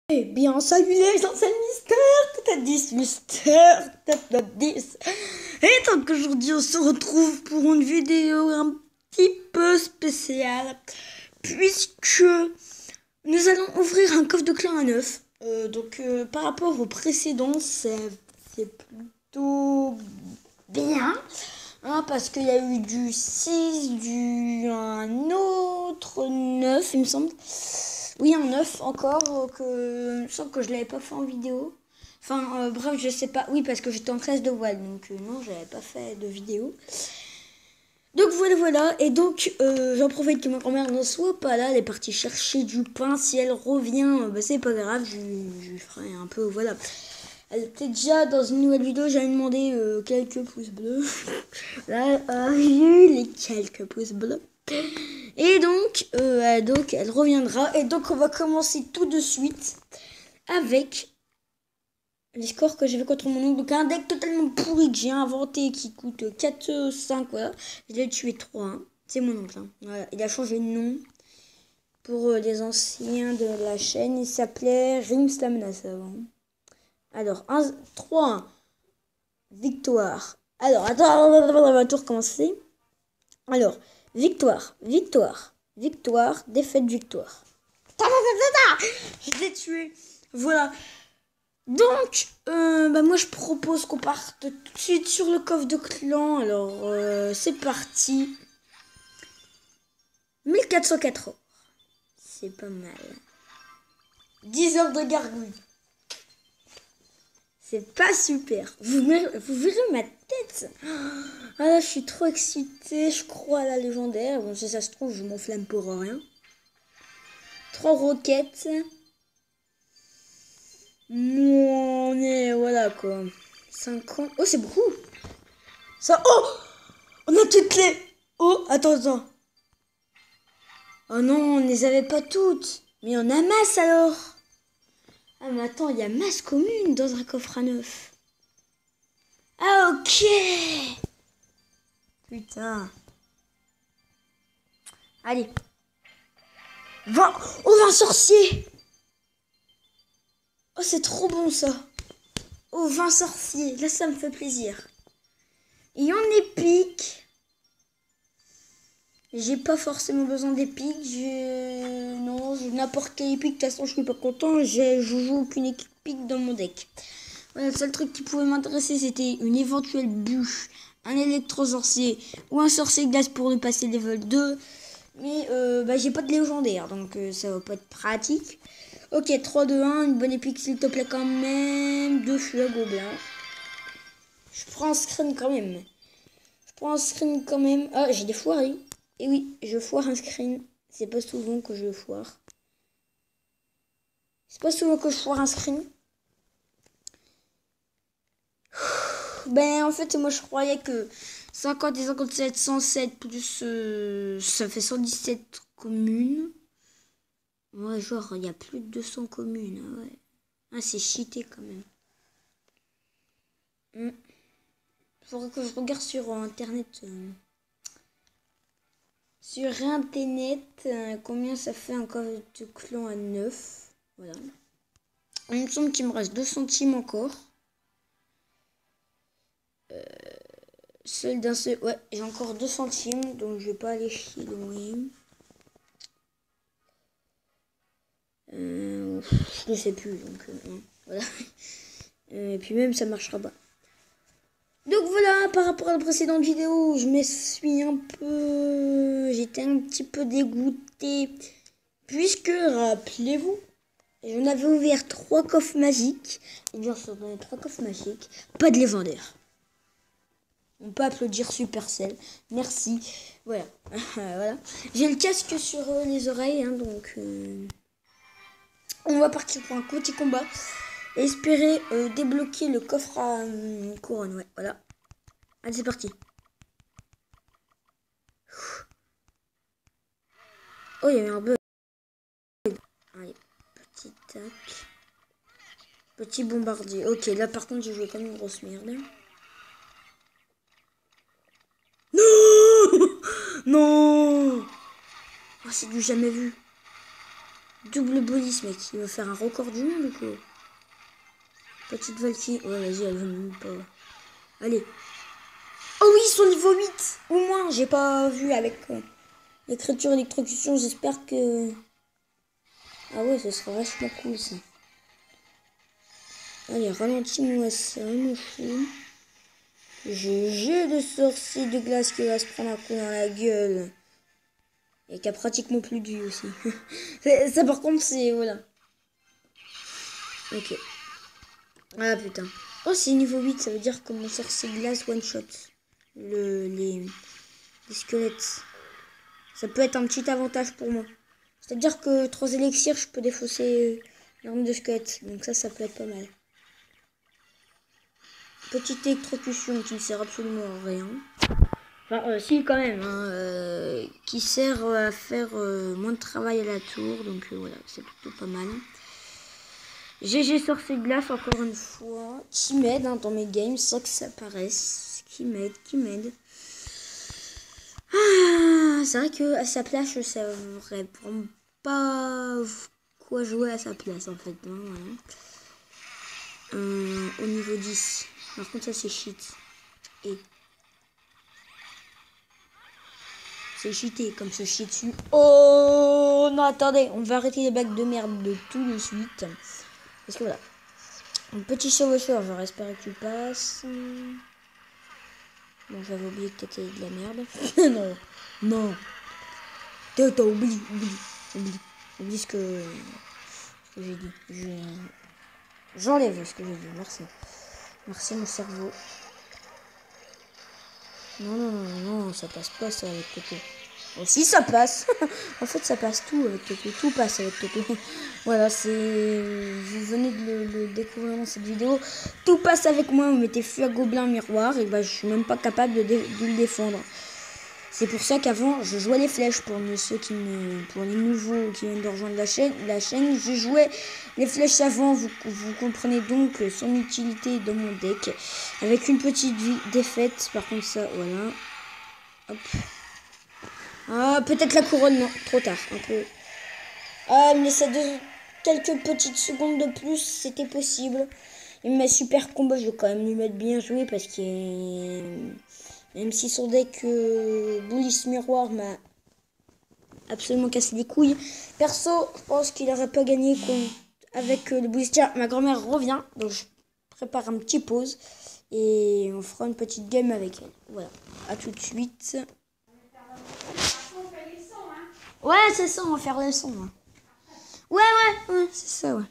Eh bien, salut les gens, c'est le Mystère, Tata 10. Et donc aujourd'hui, on se retrouve pour une vidéo un petit peu spéciale, puisque nous allons ouvrir un coffre de clan à neuf. Par rapport au précédent, c'est plutôt bien, hein, parce qu'il y a eu du 6, un autre 9, il me semble. Oui, un 9 encore, il me semble que je l'avais pas fait en vidéo. Enfin, bref, je sais pas. Oui, parce que j'étais en classe de voile, donc non, j'avais pas fait de vidéo. Donc voilà. Et donc, j'en profite que ma grand-mère ne soit pas là. Elle est partie chercher du pain. Si elle revient, c'est pas grave, je lui ferai un peu, voilà. Elle était déjà dans une nouvelle vidéo, j'avais demandé quelques pouces bleus. Là, j'ai eu les quelques pouces bleus. Et donc, elle reviendra. Et donc, on va commencer tout de suite avec les scores que j'ai fait contre mon oncle. Donc, un deck totalement pourri que j'ai inventé qui coûte 4, 5, voilà. Je l'ai tué 3. Hein. C'est mon oncle. Hein. Voilà. Il a changé de nom pour les anciens de la chaîne. Il s'appelait Rims la menace avant. Alors, 3-1. Victoire. Alors, attends, on va tout recommencer. Alors, victoire, défaite, victoire. Je l'ai tué. Voilà. Donc, moi je propose qu'on parte tout de suite sur le coffre de clan. Alors, c'est parti. 1404 euros. C'est pas mal. 10 heures de gargouille. C'est pas super. Vous verrez ma tête. Ah là, je suis trop excitée. Je crois à la légendaire. Bon, si ça se trouve, je m'enflamme pour rien. 3 roquettes. On est... Voilà, quoi. 50. Oh, c'est beaucoup. Ça... Oh, on a toutes les... Oh, attends. Oh non, on les avait pas toutes. Mais on a masse, alors. Ah, mais attends, il y a masse commune dans un coffre à neuf. Ah, ok. Putain. Allez. 20. Oh, 20 sorciers. Oh, c'est trop bon, ça. Oh, 20 sorciers. Là, ça me fait plaisir. Et en épique... J'ai pas forcément besoin d'épique. Non, n'importe quel épique. De toute façon, je suis pas content. Je joue aucune épique dans mon deck. Voilà, le seul truc qui pouvait m'intéresser, c'était une éventuelle bûche, un électro-sorcier ou un sorcier glace pour le passer level 2. Mais j'ai pas de légendaire, donc ça va pas être pratique. Ok, 3, 2, 1, une bonne épique s'il te plaît quand même. 2 flux à gobelin. Je prends un screen quand même. Ah, j'ai des foirés. Et oui, je foire un screen. C'est pas souvent que je foire. Un screen. Ben, en fait, moi, je croyais que 50 et 57, 107 plus... ça fait 117 communes. Ouais, genre, il y a plus de 200 communes. Ah, ouais. Ah, c'est cheaté quand même. Faudrait que je regarde sur Internet... combien ça fait un coffre de clan à 9. Voilà. Il me semble qu'il me reste 2 centimes encore. Seul d'un seul. Ouais, j'ai encore 2 centimes, donc je vais pas aller chier loin. Je sais plus, donc non. Voilà. Et puis même ça marchera pas. Donc voilà, par rapport à la précédente vidéo, je me suis un peu... J'étais un petit peu dégoûté. Puisque, rappelez-vous, j'en avais ouvert 3 coffres magiques. Et bien sûr, dans les 3 coffres magiques, pas de légendaire. On peut applaudir Supercell. Merci. Voilà. Voilà. J'ai le casque sur les oreilles, hein, donc... On va partir pour un petit combat. Et espérer débloquer le coffre à couronne. Ouais, voilà. Allez, c'est parti. Oh, il y a eu un bug. Allez, petit tac. Petit bombardier. Ok, là par contre, j'ai joué comme une grosse merde. Non. Non. Oh, c'est du jamais vu. Double police, mec. Il va faire un record du monde ou quoi? Petite Valkyrie. Ouais, vas-y, elle veut même pas. Allez. Oh oui, ils sont niveau 8. Au moins, j'ai pas vu avec l'écriture électrocution. J'espère que... Ah ouais, ce sera vachement cool, ça. Allez, ralentis-moi ça, mon fou. J'ai de sorcier de glace qui va se prendre un coup dans la gueule. Et qui a pratiquement plus de vie aussi. Ça, par contre, c'est... Voilà. Ok. Ah, putain. Oh, c'est niveau 8, ça veut dire que mon sorcier de glace one-shot. Les squelettes. Ça peut être un petit avantage pour moi. C'est-à-dire que 3 élixirs, je peux défausser l'arme de squelette. Donc ça peut être pas mal. Petite électrocution qui ne sert absolument à rien. Enfin, si quand même, hein, qui sert à faire moins de travail à la tour. Donc voilà, c'est plutôt pas mal. GG sorcier de glace encore une fois. Qui m'aide hein, dans mes games sans que ça paraisse. Qui m'aide. Ah, c'est vrai que à sa place, je savais vraiment pas quoi jouer à sa place en fait. Hein, voilà. Au niveau 10. Par contre, ça c'est shit. Et c'est cheaté comme ce shit dessus. Oh non, attendez, on va arrêter les blagues de merde de tout de suite. Parce que voilà. Un petit chevaucheur, j'aurais espéré que tu passes. Bon, j'avais oublié que t'étais de la merde. Non. T'as oublié. Oublie ce que j'ai dit. J'enlève ce que j'ai dit. Merci mon cerveau. Non, ça passe pas ça avec Toto. Oh, si ça passe. En fait, ça passe tout avec Toto. Tout passe avec Toto. Voilà, c'est... Vous venez de le découvrir dans cette vidéo. Tout passe avec moi. Vous mettez feu à gobelin miroir. Et bah, je suis même pas capable de le défendre. C'est pour ça qu'avant, je jouais les flèches. Pour les nouveaux qui viennent de rejoindre la chaîne, je jouais les flèches avant. Vous comprenez donc son utilité dans mon deck. Avec une petite défaite. Par contre, ça, voilà. Hop. Ah, peut-être la couronne, non. Trop tard, un peu. Ah, mais ça de quelques petites secondes de plus, c'était possible. Et ma super combo, je vais quand même lui mettre bien joué parce que même si son deck Bullis Miroir m'a absolument cassé les couilles. Perso, je pense qu'il n'aurait pas gagné avec le Bullis. Tiens, ma grand-mère revient, donc je prépare un petit pause et on fera une petite game avec elle. Voilà, à tout de suite. Ouais, c'est ça, on va faire les sons. Hein. Ouais, c'est ça, ouais.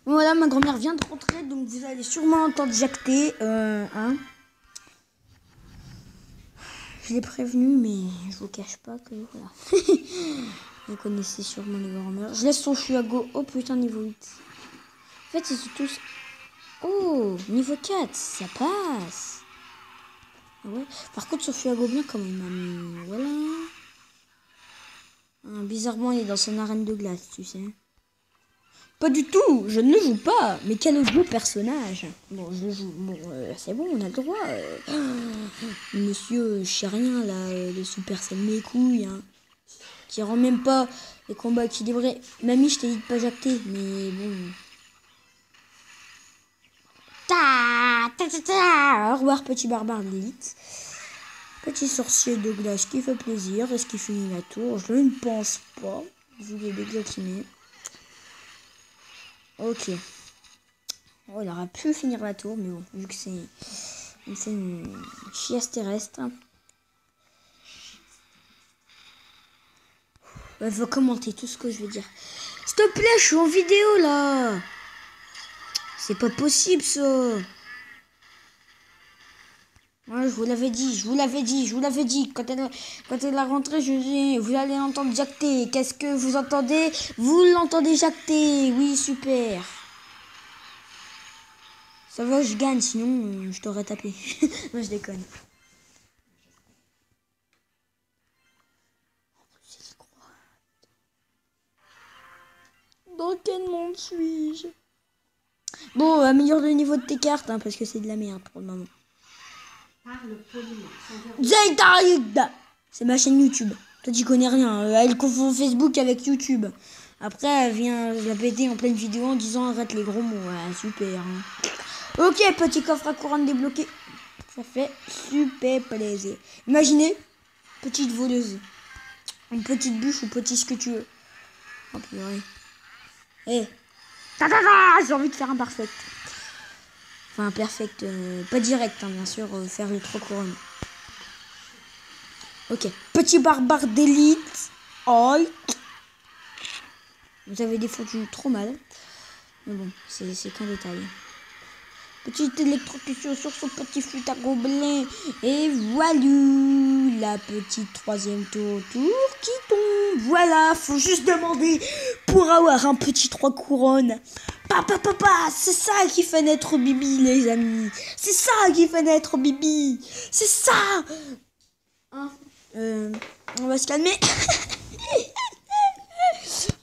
Bon, voilà, ma grand-mère vient de rentrer, donc vous allez sûrement entendre jacter. Hein. Je l'ai prévenu, mais je vous cache pas que, voilà. Vous connaissez sûrement les grand-mères. Je laisse son Fuago. Oh putain, niveau 8. En fait, ils sont tous... Oh, niveau 4, ça passe. Ah ouais. Par contre, son Fuago bien quand même. Voilà. Bizarrement, il est dans son arène de glace, tu sais. Pas du tout, je ne le joue pas. Mais quel beau personnage. Bon, je le joue. Bon, c'est bon, on a le droit. Monsieur Chérien, là, le Super Saiyan mes couilles, hein, qui rend même pas les combats équilibrés. Mamie, je t'ai dit de pas jacter, mais bon. Au revoir, petit barbare d'élite. Petit sorcier de glace qui fait plaisir. Est-ce qu'il finit la tour? Je ne pense pas. Vu les dégâts qu'il met. Ok. Oh, il aurait pu finir la tour, mais bon, vu que c'est une chiasse terrestre. Il faut commenter tout ce que je veux dire. S'il te plaît, je suis en vidéo là. C'est pas possible ça. Ouais, je vous l'avais dit. Quand elle a rentré, je dis, vous allez l'entendre jacter. Qu'est-ce que vous entendez? Vous l'entendez jacter. Oui, super. Ça va, je gagne, sinon je t'aurais tapé. Moi, je déconne. Dans quel monde suis-je? Bon, améliore le niveau de tes cartes, hein, parce que c'est de la merde pour le moment. C'est ma chaîne YouTube. Toi, tu connais rien. Elle confond Facebook avec YouTube. Après, elle vient la péter en pleine vidéo en disant arrête les gros mots. Ouais, super. Hein. Ok, petit coffre à couronne débloqué. Ça fait super plaisir. Imaginez, petite voleuse. Une petite bûche ou petit ce que tu veux. Oh purée. Eh. J'ai envie de faire un perfect. Enfin, un perfect. Pas direct, hein, bien sûr. Faire les 3 couronnes. Ok. Petit barbare d'élite. Oh. Vous avez défendu trop mal. Mais bon, c'est qu'un détail. Petite électrocution sur son petit flûte à gobelin. Et voilà. La petite 3e tour qui tombe. Voilà, faut juste demander pour avoir un petit 3 couronnes. Papa, c'est ça qui fait naître Bibi, les amis. C'est ça qui fait naître Bibi. C'est ça. Hein, on va se calmer.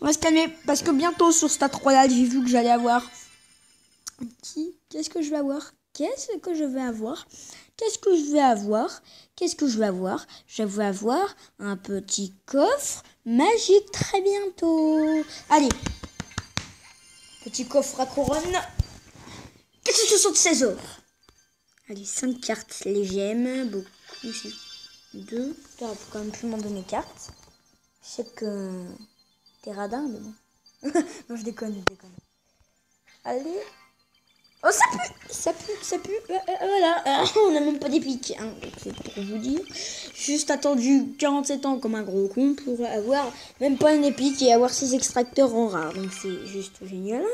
On va se calmer parce que bientôt sur Stade Royal, j'ai vu que j'allais avoir... Qu'est-ce que je vais avoir? Qu'est-ce que je vais avoir? Qu'est-ce que je vais avoir? Qu'est-ce que je vais avoir? Je vais avoir un petit coffre magique très bientôt. Allez. Petit coffre à couronne. 476 euros. Allez, 5 cartes. Les j'aime beaucoup. Ici. 2. Tu aurais quand même pu m'en donner 4. Je sais que t'es radin, mais bon. Non, je déconne. Allez. Oh, ça pue. Voilà, on n'a même pas des pics, hein. C'est pour vous dire. Juste attendu 47 ans comme un gros con pour avoir même pas une épique et avoir 6 extracteurs en rare. Donc c'est juste génial.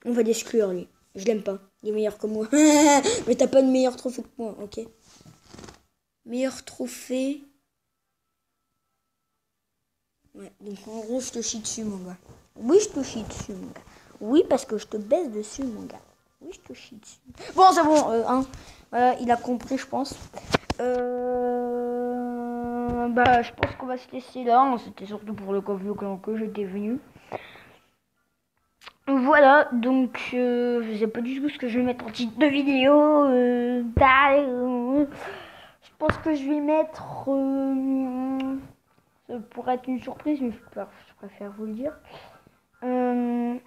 On va l'exclure, lui. Je l'aime pas. Il est meilleur que moi. Mais t'as pas de meilleur trophée que moi, ok? Meilleur trophée. Ouais, donc en gros, je te chie dessus, mon gars. Oui, je te chie dessus, mon gars. Oui, parce que je te baisse dessus, mon gars. Oui, je te chie dessus. Bon, c'est bon, hein. Voilà, il a compris, je pense. Bah, je pense qu'on va se laisser là. C'était surtout pour le coffre clan que j'étais venu. Voilà, donc, je sais pas du tout ce que je vais mettre en titre de vidéo. Je pense que je vais mettre... ça pourrait être une surprise, mais je préfère vous le dire. Le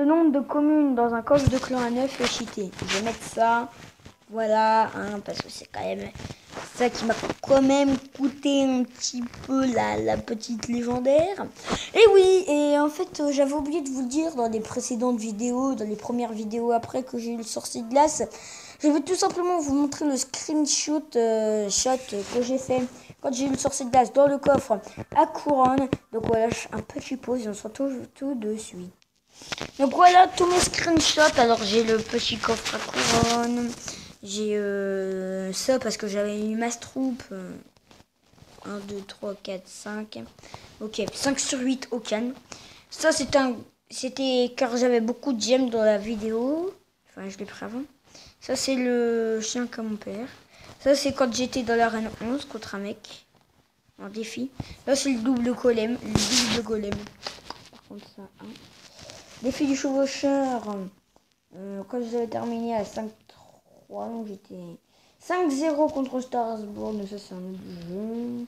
nombre de communes dans un coffre de clan A9 est cheaté. Je vais mettre ça. Voilà, hein, parce que c'est quand même ça qui m'a quand même coûté un petit peu la petite légendaire. Et oui, et en fait, j'avais oublié de vous le dire dans les précédentes vidéos, dans les premières vidéos après que j'ai eu le sorcier de glace. Je vais tout simplement vous montrer le screenshot que j'ai fait quand j'ai eu le sorcier de glace dans le coffre à couronne. Donc voilà, un petit pause et on se retrouve tout de suite. Donc voilà tous mes screenshots. Alors j'ai le petit coffre à couronne. J'ai ça parce que j'avais eu ma troupe. 1, 2, 3, 4, 5. Ok, 5 sur 8 au calme. Ça c'était car j'avais beaucoup de gemmes dans la vidéo. Enfin je l'ai pris avant. Ça c'est le chien comme mon père. Ça c'est quand j'étais dans l'arène 11 contre un mec. En défi. Là c'est le double golem. Par contre ça, hein. Défi du chevaucheur. Quand j'avais terminé à 5-3, donc j'étais 5-0 contre Strasbourg. Mais ça c'est un autre jeu.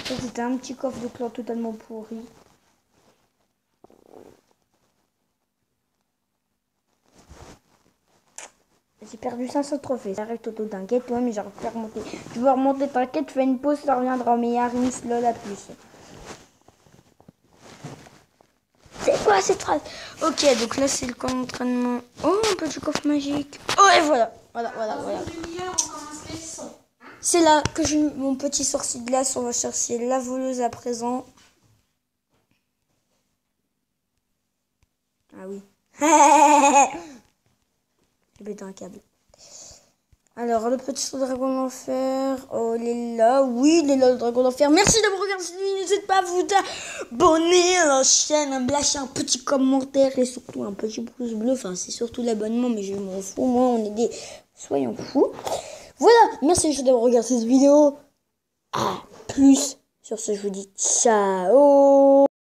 Ça c'était un petit coffre de clan totalement pourri. J'ai perdu 500 trophées. Ça arrive, Toto, t'inquiète, toi, mais j'arrive pas à remonter. Tu veux remonter, t'inquiète, fais une pause, ça reviendra. Mais Yaris, lol, à plus. C'est quoi cette phrase? Ok, donc là, c'est le camp d'entraînement. Oh, un petit coffre magique. Oh, et voilà. Voilà. C'est là que j'ai mon petit sorcier de glace. On va chercher la voleuse à présent. Ah oui. J'ai pété un câble. Alors, le petit dragon d'enfer. Oh, il est là. Oui, il est là, le dragon d'enfer. Merci d'avoir regardé cette vidéo. N'hésitez pas à vous abonner à la chaîne, à me lâcher un petit commentaire et surtout un petit pouce bleu. Enfin, c'est surtout l'abonnement, mais je m'en fous. Moi, on est des soyons fous. Voilà. Merci d'avoir regardé cette vidéo. À plus. Sur ce, je vous dis ciao.